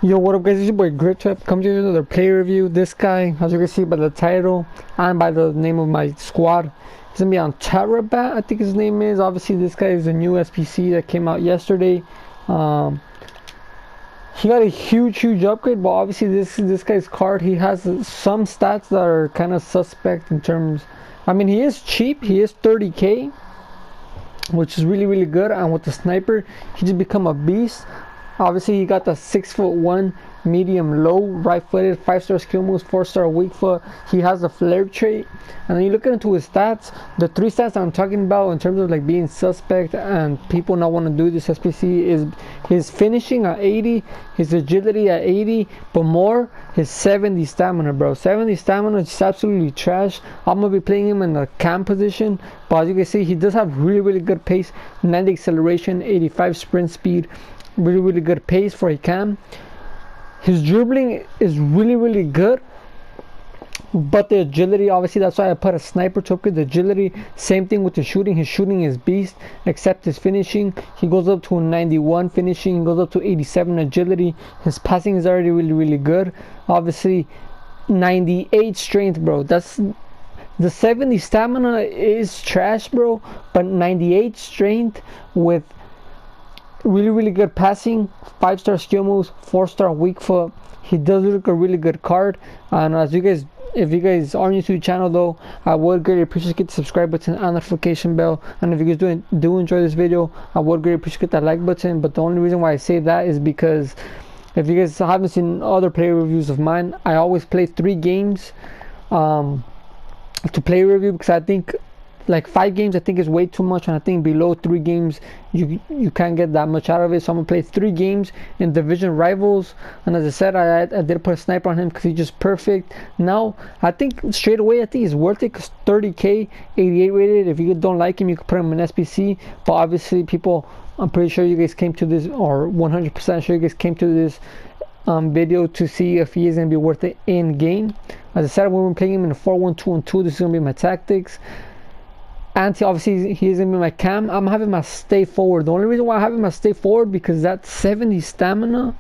Yo, what up guys, it's your boy GRTuip, coming to you with another player review. This guy, as you can see by the title and by the name of my squad, he's gonna be on TAARABT, I think his name is. Obviously this guy is a new SPC that came out yesterday. He got a huge upgrade, but obviously this guy's card, he has some stats that are kind of suspect in terms, I mean, he is cheap, he is 30k, which is really good, and with the sniper he just become a beast. Obviously he got the 6'1" medium low, right-footed, 5-star skill moves, 4-star weak foot. He has the flare trait, and then you look into his stats, the 3 stats I'm talking about in terms of like being suspect and people not want to do this SPC is his finishing at 80, his agility at 80, but more his 70 stamina, bro. 70 stamina is absolutely trash. I'm gonna be playing him in the cam position, but as you can see, he does have really good pace, 90 acceleration, 85 sprint speed, really good pace for a cam. His dribbling is really good, but the agility, obviously that's why I put a sniper to upgrade the agility. Same thing with the shooting. His shooting is beast, except his finishing, he goes up to a 91 finishing, he goes up to 87 agility. His passing is already really good. Obviously 98 strength, bro. That's the 70 stamina is trash, bro, but 98 strength with really good passing, 5-star skill moves, 4-star weak foot. He does look a really good card. And as you guys, if you guys are new to the channel though, I would greatly appreciate the subscribe button and notification bell. And if you guys do enjoy this video, I would greatly appreciate that like button. But the only reason why I say that is because if you guys haven't seen other player reviews of mine, I always play 3 games to play review, because I think like 5 games I think is way too much, and I think below 3 games you can't get that much out of it. So I'm gonna play 3 games in division rivals, and as I said, I did put a sniper on him because he's just perfect. Now I think straight away I think he's worth it, because 30k, 88 rated. If you don't like him, you can put him in SPC, but obviously people, I'm pretty sure you guys came to this, or 100% sure you guys came to this video to see if he is going to be worth it in game. As I said, when we're playing him in a 4-1-2-1-2, this is going to be my tactics. And obviously he is going to be my cam. I'm having my stay forward. The only reason why I have him as stay forward, because that 70 stamina,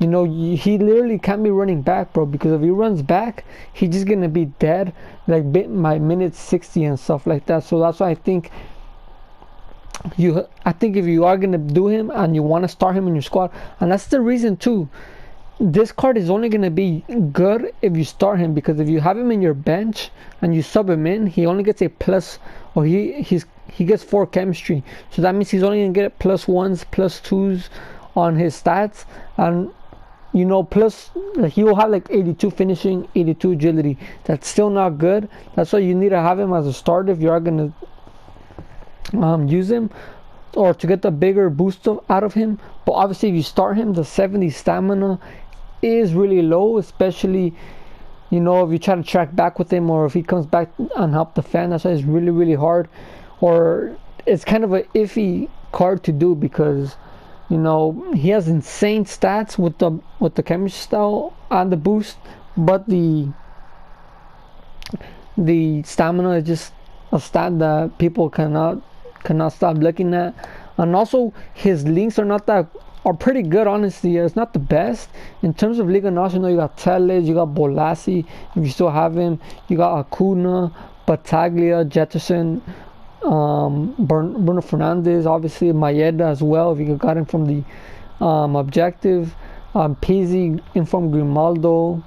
you know, he literally can't be running back, bro, because if he runs back, he's just going to be dead like my minute 60 and stuff like that. So that's why I think if you are going to do him and you want to start him in your squad, and that's the reason too, this card is only going to be good if you start him, because if you have him in your bench and you sub him in, he only gets a plus, or he gets 4 chemistry, so that means he's only going to get +1s, +2s on his stats, and you know, plus like, he will have like 82 finishing, 82 agility. That's still not good. That's why you need to have him as a starter if you are going to use him, or to get the bigger boost out of him. But obviously if you start him, the 70 stamina is really low, especially, you know, if you try to track back with him, or if he comes back and help defend. That's why it's really hard, or it's kind of an iffy card to do, because you know he has insane stats with the chemistry style and the boost, but the stamina is just a stat that people cannot stop looking at. And also his links are pretty good, honestly. It's not the best in terms of Liga Nacional. You got Teles, you got Bolasi, if you still have him, you got Acuna, Bataglia, Jetterson, Bruno Fernandes, obviously Maeda as well, if you got him from the objective, Pizzi, Inform Grimaldo.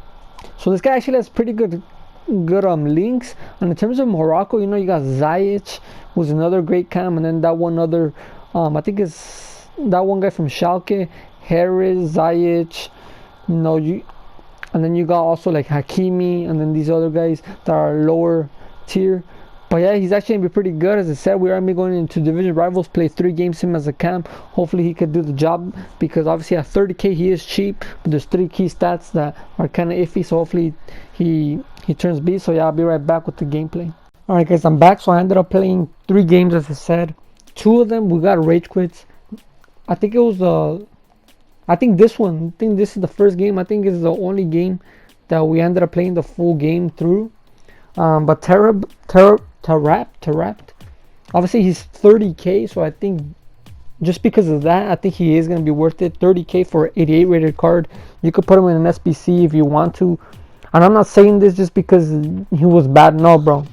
So this guy actually has pretty good links. And in terms of Morocco, you know, you got Ziyech, who's another great cam, and then that one other, I think it's that one guy from Schalke, Harris, Ziyech, you know, and then you got also like Hakimi, and then these other guys that are lower tier. But yeah, he's actually gonna be pretty good. As I said, we are going into division rivals, play 3 games him as a camp. Hopefully he could do the job, because obviously at 30k he is cheap, but there's 3 key stats that are kind of iffy, so hopefully he turns beast. So yeah, I'll be right back with the gameplay. Alright guys, I'm back. So I ended up playing 3 games, as I said. 2 of them we got rage quits. I think it was I think this is the first game. I think it's the only game that we ended up playing the full game through. But TAARABT, obviously he's 30k, so I think just because of that, I think he is going to be worth it. 30k for 88 rated card. You could put him in an SBC if you want to. And I'm not saying this just because he was bad. No, bro.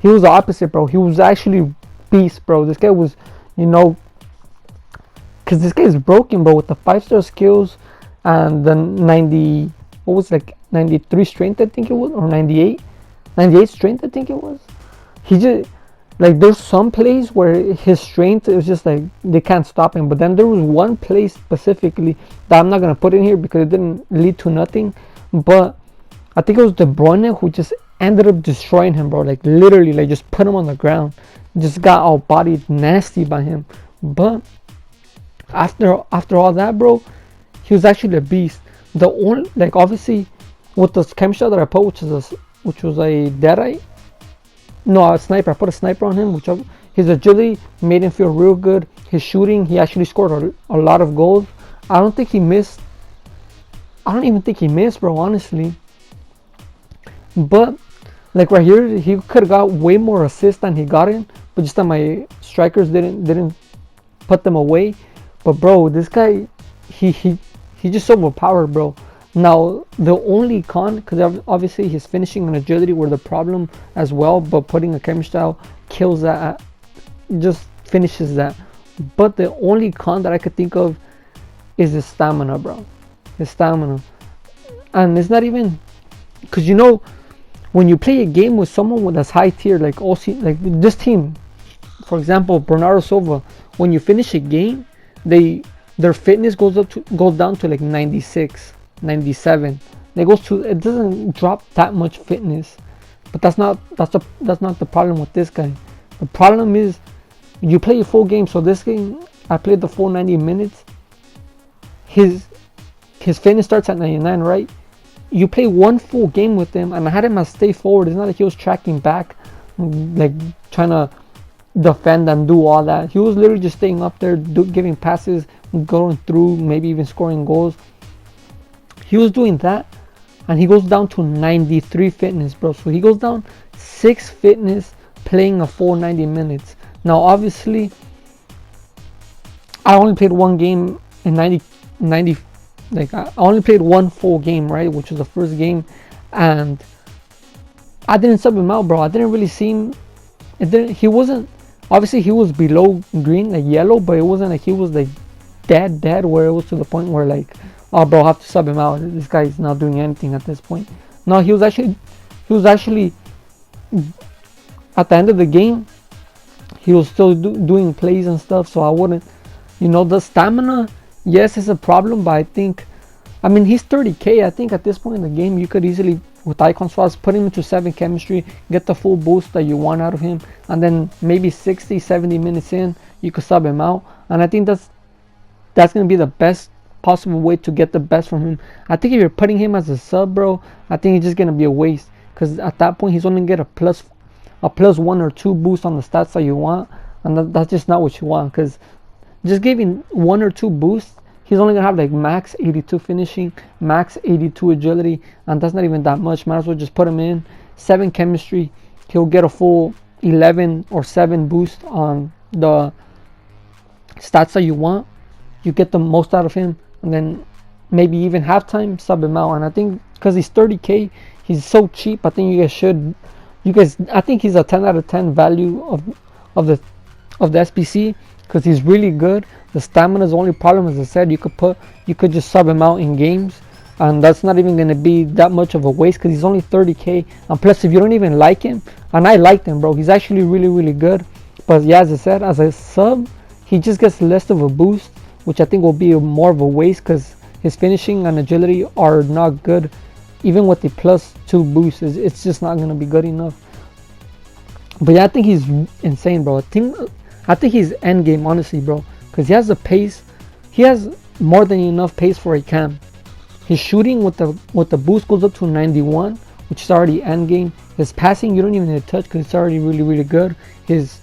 He was the opposite, bro. He was actually beast, bro. This guy was, you know, because this guy is broken, bro, with the 5-star skills and the 90, what was it, like 93 strength, I think it was, or 98 strength, I think it was. He just, like, there's some plays where his strength is just like they can't stop him, but then there was one play specifically that I'm not gonna put in here because it didn't lead to nothing, but I think it was De Bruyne who just ended up destroying him, bro. Like, literally, like, just put him on the ground, just got out bodied nasty by him. But after all that, bro, he was actually a beast. The only, like, obviously with the chemistry that I put, which was a deadeye. No, a sniper. I put a sniper on him, his agility made him feel real good. His shooting, he actually scored a lot of goals. I don't even think he missed, bro, honestly. But like right here, he could have got way more assists than he got in, but just that my strikers didn't put them away. But bro, this guy, he just overpowered, bro. Now the only con, because obviously his finishing and agility were the problem as well, but putting a chemistry style kills that, just finishes that. But the only con that I could think of is his stamina, bro. His stamina. And it's not even, because you know, when you play a game with someone that's high tier, like this team, for example, Bernardo Silva, when you finish a game, their fitness goes down to like 96, 97. It doesn't drop that much fitness, but that's not the problem with this guy. The problem is you play a full game. So this game, I played the full 90 minutes. His fitness starts at 99, right? You play one full game with him, and I had him as stay forward. It's not like he was tracking back, like trying to defend and do all that. He was literally just staying up there, giving passes, going through, maybe even scoring goals. He was doing that, and he goes down to 93 fitness, bro. So he goes down 6 fitness playing a full 90 minutes. Now, obviously, I only played one game in 90. Like, I only played one full game, right, which was the first game, and I didn't sub him out, bro. I didn't really see him. He wasn't, obviously he was below green, like yellow, but it wasn't like he was like dead where it was to the point where like, oh bro, I have to sub him out. This guy's not doing anything at this point. No, he was actually at the end of the game, he was still doing plays and stuff. So I wouldn't, the stamina, yes, it's a problem, but I mean, he's 30k. I think at this point in the game, you could easily, with icon swaps, put him into 7 chemistry, get the full boost that you want out of him, and then maybe 60, 70 minutes in, you could sub him out. And I think that's going to be the best possible way to get the best from him. I think if you're putting him as a sub, bro, I think it's just going to be a waste, because at that point, he's only going to get a plus 1 or 2 boost on the stats that you want, and that's just not what you want, because just giving 1 or 2 boosts, he's only gonna have like max 82 finishing, max 82 agility, and that's not even that much. Might as well just put him in 7 chemistry. He'll get a full 11 or 7 boost on the stats that you want. You get the most out of him, and then maybe even halftime sub him out. And I think because he's 30k, he's so cheap. I think I think he's a 10 out of 10 value of the SBC, because he's really good. The stamina is the only problem. As I said, you could just sub him out in games, and that's not even going to be that much of a waste, because he's only 30k. And plus, if you don't even like him, and I liked him, bro, he's actually really good. But yeah, as I said, as a sub, he just gets less of a boost, which I think will be more of a waste, because his finishing and agility are not good. Even with the plus 2 boost, it's just not going to be good enough. But yeah, I think he's insane, bro. I think he's end game, honestly, bro, because he has the pace. He has more than enough pace for a cam. His shooting with the boost goes up to 91, which is already end game. His passing, you don't even need to touch, because it's already really good. His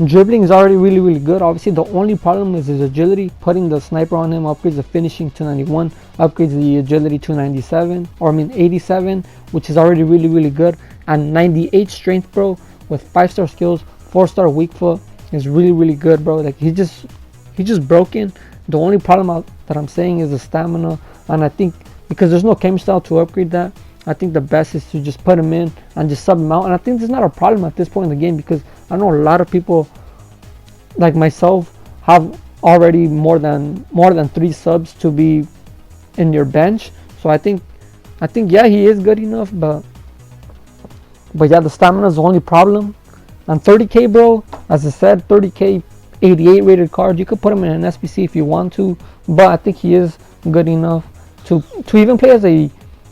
dribbling is already really good. Obviously, the only problem is his agility. Putting the sniper on him upgrades the finishing to 91, upgrades the agility to 97, or I mean 87, which is already really good. And 98 strength, bro, with 5-star skills, 4-star weak foot, is really good, bro. Like he's just broken. The only problem that I'm saying is the stamina, and I think because there's no chem style to upgrade that, I think the best is to just put him in and just sub him out. And I think there's not a problem at this point in the game, because I know a lot of people like myself have already more than 3 subs to be in your bench. So I think yeah, he is good enough, but yeah, the stamina is the only problem. And 30k, bro, as I said, 30k 88 rated card, you could put him in an SBC if you want to, but I think he is good enough to even play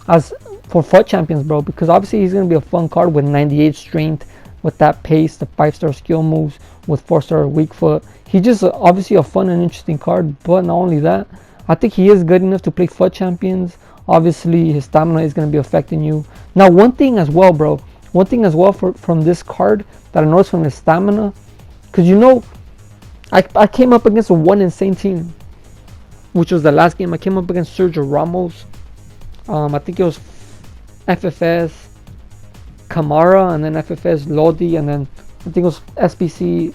as for FUT champions, bro, because obviously he's going to be a fun card with 98 strength, with that pace, the 5-star skill moves, with 4-star weak foot. He's just obviously a fun and interesting card. But not only that, I think he is good enough to play FUT champions. Obviously his stamina is going to be affecting you. Now one thing as well, bro, from this card that I noticed from his stamina, because you know I came up against one insane team, which was the last game. I came up against Sergio Ramos, I think it was FFS Kamara, and then FFS Lodi, and then I think it was SBC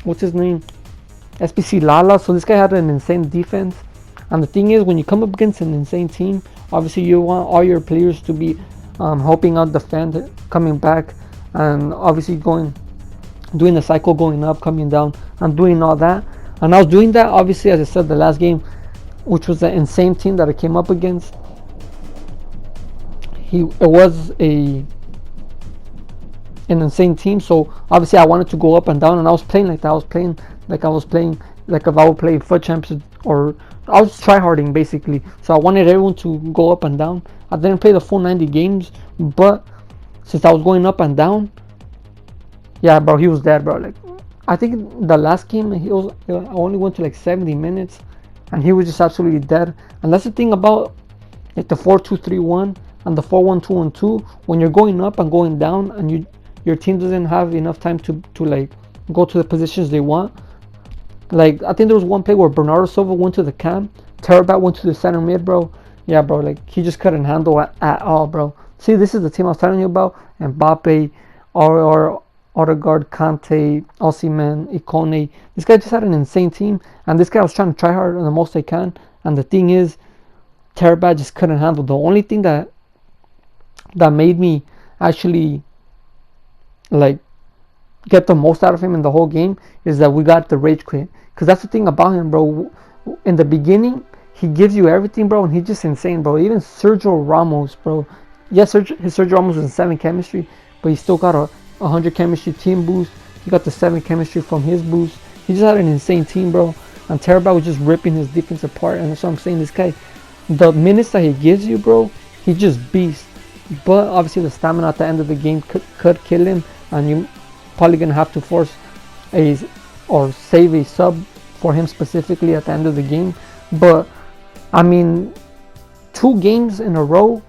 what's his name, SBC Lala. So this guy had an insane defense, and the thing is, when you come up against an insane team, obviously you want all your players to be helping out defend, coming back, and obviously doing the cycle, going up, coming down, and doing all that. And I was doing that, obviously, as I said, the last game, which was the insane team that I came up against. It was an insane team, so obviously I wanted to go up and down, and I was playing like that. I was playing like if I would play FUT champs, or I was tryharding basically. So I wanted everyone to go up and down. I didn't play the full 90 games, but since I was going up and down, yeah, bro, he was dead, bro. Like, I think the last game I only went to like 70 minutes, and he was just absolutely dead. And that's the thing about like the 4-2-3-1 and the 4-1-2-1-2. When you're going up and going down, and your team doesn't have enough time to like go to the positions they want. Like, I think there was one play where Bernardo Silva went to the cam, TAARABT went to the center mid, bro. Yeah, bro, like he just couldn't handle it at all, bro. See, this is the team I was telling you about. Mbappe, or Odegaard, Kante, Osimhen, Ikone. This guy just had an insane team, and this guy was trying to try hard on the most they can. And the thing is, TAARABT just couldn't handle. The only thing that made me actually like get the most out of him in the whole game is that we got the rage quit. Because that's the thing about him, bro. In the beginning, he gives you everything, bro, and he's just insane, bro. Even Sergio Ramos, bro. Yes, his Sergio Ramos was in 7 chemistry, but he still got a 100 chemistry team boost. He got the 7 chemistry from his boost. He just had an insane team, bro. And TAARABT was just ripping his defense apart. And that's what I'm saying. This guy, the minutes that he gives you, bro, he just beast. But obviously the stamina at the end of the game could kill him, and you probably gonna have to force or save a sub for him specifically at the end of the game. But I mean, 2 games in a row,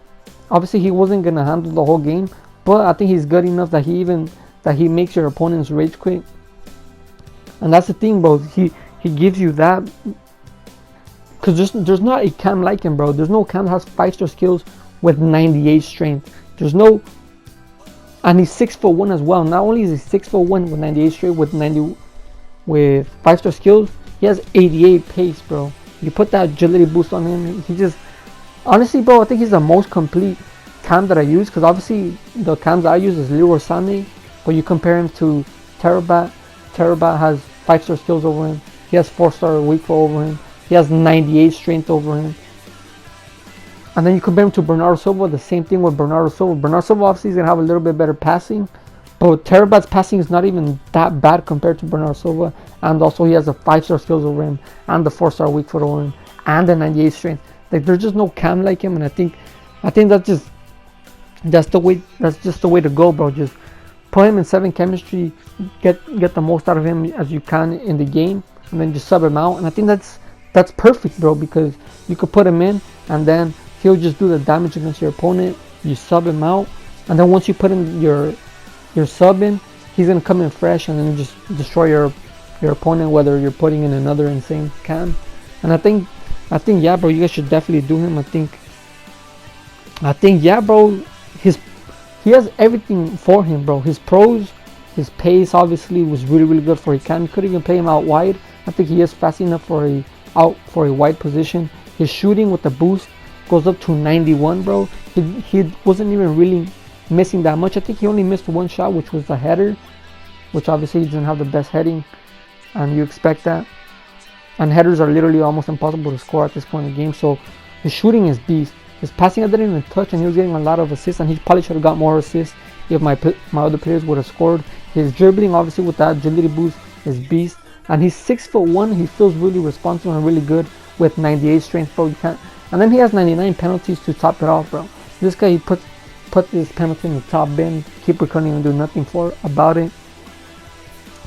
obviously he wasn't gonna handle the whole game, but I think he's good enough that he makes your opponents rage quit. And that's the thing, bro. He gives you that, because there's not a cam like him, bro. There's no cam that has 5-star skills with 98 strength. There's no, and he's 6'1" as well. Not only is he 6'1" with 98 strength, with 5-star skills, he has 88 pace, bro. You put that agility boost on him, he just, honestly, bro, I think he's the most complete cam that I use. Because obviously the cams I use is Leroy Sané, but you compare him to TAARABT. TAARABT has 5-star skills over him. He has 4-star weak foot over him. He has 98 strength over him. And then you compare him to Bernardo Silva, the same thing with Bernardo Silva. Bernardo Silva obviously is going to have a little bit better passing, but TAARABT's passing is not even that bad compared to Bernardo Silva. And also he has the 5-star skills over him, and the 4-star weak foot over him, and the 98 strength. Like, there's just no cam like him, and I think that's just the way to go, bro. Just put him in 7 chemistry, get the most out of him as you can in the game, and then just sub him out. And I think that's perfect, bro, because you could put him in, and then he'll just do the damage against your opponent. You sub him out, and then once you put in your sub in, he's gonna come in fresh and then just destroy your opponent, whether you're putting in another insane cam. And I think yeah, bro, you guys should definitely do him. I think yeah, bro, he has everything for him, bro. His pros, His pace obviously was really good for a cam. You could even play him out wide. I think he is fast enough for a wide position. His shooting with the boost goes up to 91, bro. He wasn't even really missing that much. I think he only missed one shot, which was the header, which obviously he doesn't have the best heading, and you expect that. And headers are literally almost impossible to score at this point in the game. So his shooting is beast. His passing I didn't even touch, and he was getting a lot of assists, and he probably should have got more assists if my other players would have scored. His dribbling, obviously with that agility boost, is beast. And he's 6'1". He feels really responsible and really good with 98 strength, bro. You can't. And then he has 99 penalties to top it off, bro. This guy, he put this penalty in the top bin. Keeper couldn't even do nothing about it.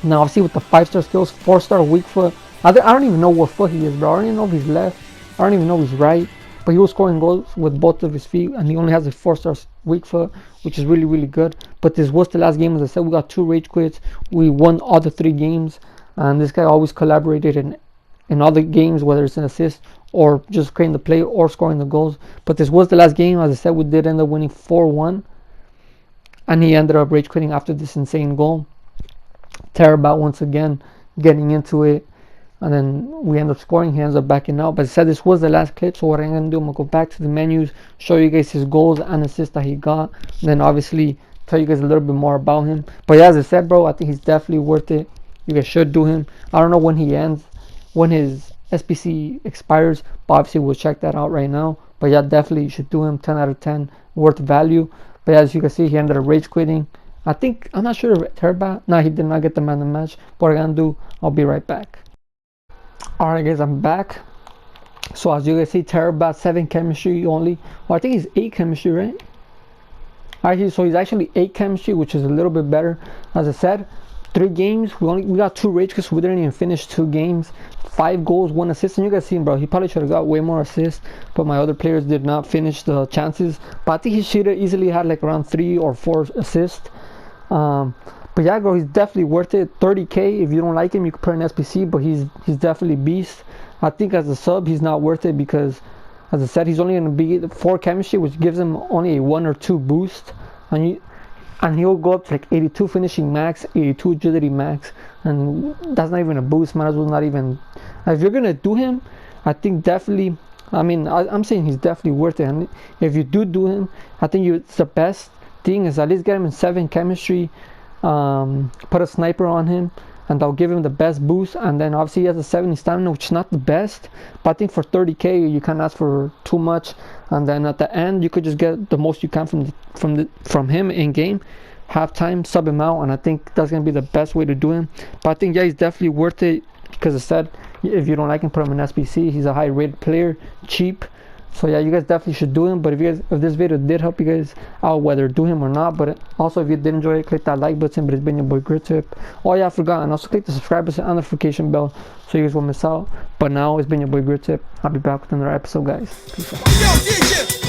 Now obviously with the 5-star skills, 4-star weak foot. I don't even know what foot he is, bro. I don't even know if he's left. I don't even know if he's right. But he was scoring goals with both of his feet, and he only has a 4-star weak foot, which is really good. But this was the last game. As I said, we got 2 rage quits. We won all the 3 games, and this guy always collaborated in all the games, whether it's an assist or just creating the play or scoring the goals. But this was the last game. As I said, we did end up winning 4-1, and he ended up rage quitting after this insane goal. TAARABT once again getting into it, and then we end up scoring. He ends up backing out. But I said this was the last clip, so what I'm gonna do, I'm gonna go back to the menus, show you guys his goals and assists that he got, and then obviously tell you guys a little bit more about him. But yeah, as I said, bro, I think he's definitely worth it. You guys should do him. I don't know when he ends, when his SBC expires, but obviously we'll check that out right now. But yeah, definitely you should do him. 10 out of 10, worth value. But yeah, as you can see, he ended up rage quitting. I'm not sure if TAARABT, no, he did not get the man of the match. But what I'm gonna do, I'll be right back. Alright guys, I'm back. So as you guys see, TAARABT 7 chemistry only. Well, I think he's 8 chemistry, right? Alright, so he's actually 8 chemistry, which is a little bit better. As I said, 3 games. We got 2 rage because we didn't even finish 2 games. 5 goals, 1 assist. And you guys see him, bro. He probably should have got way more assists, but my other players did not finish the chances. But I think he should have easily had like around 3 or 4 assists. But yeah, bro, he's definitely worth it. 30k. If you don't like him, you can put an SPC, but he's definitely beast. I think as a sub, he's not worth it because, as I said, he's only going to be 4 chemistry, which gives him only a 1 or 2 boost, and he'll go up to like 82 finishing max, 82 agility max, and that's not even a boost. Might as well not even. If you're gonna do him, I think definitely. I mean, I'm saying he's definitely worth it. And if you do him, I think it's the best thing is at least get him in 7 chemistry. Put a sniper on him, and that'll give him the best boost. And then obviously he has a 70 stamina, which is not the best, but I think for 30k you can't ask for too much. And then at the end you could just get the most you can from him in game. Halftime, sub him out, and I think that's gonna be the best way to do him. But I think yeah, he's definitely worth it because I said if you don't like him, put him in SBC. He's a high rated player, cheap. So yeah, you guys definitely should do him. But if this video did help you guys out, whether do him or not, but also if you did enjoy it, click that like button. But it's been your boy TWITCH-grtuip. Oh yeah, I forgot, and also click the subscribe button and notification bell so you guys won't miss out. But now it's been your boy TWITCH-grtuip. I'll be back with another episode, guys. Peace out.